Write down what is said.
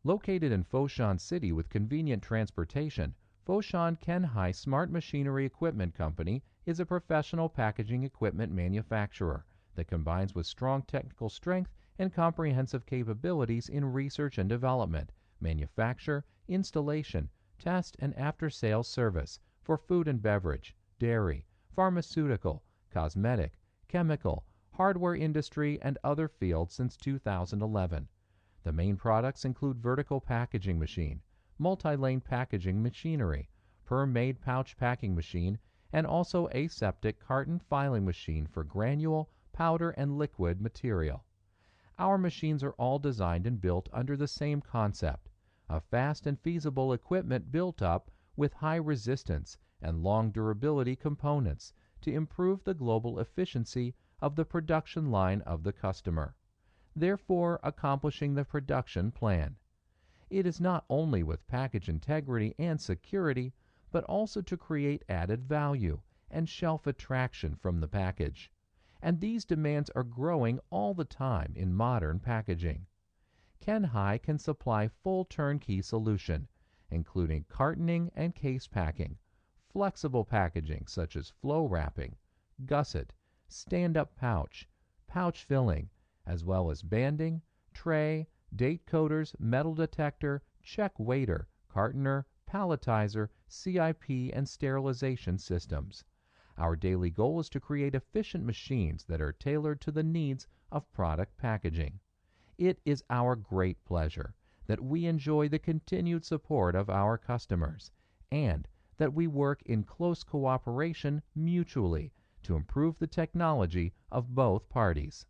Located in Foshan City with convenient transportation, Foshan Kenhai Smart Machinery Equipment Company is a professional packaging equipment manufacturer that combines with strong technical strength and comprehensive capabilities in research and development, manufacture, installation, test, and after-sales service for food and beverage, dairy, pharmaceutical, cosmetic, chemical, hardware industry, and other fields since 2011. The main products include vertical packaging machine, multi-lane packaging machinery, per-made pouch packing machine, and also aseptic carton filing machine for granule, powder, and liquid material. Our machines are all designed and built under the same concept, a fast and feasible equipment built up with high resistance and long durability components to improve the global efficiency of the production line of the customer, therefore accomplishing the production plan. It is not only with package integrity and security, but also to create added value and shelf attraction from the package. And these demands are growing all the time in modern packaging. Kenhai can supply full turnkey solution, including cartoning and case packing, flexible packaging such as flow wrapping, gusset, stand-up pouch, pouch filling, as well as banding, tray, date coders, metal detector, check waiter, cartoner, palletizer, CIP, and sterilization systems. Our daily goal is to create efficient machines that are tailored to the needs of product packaging. It is our great pleasure that we enjoy the continued support of our customers and that we work in close cooperation mutually to improve the technology of both parties.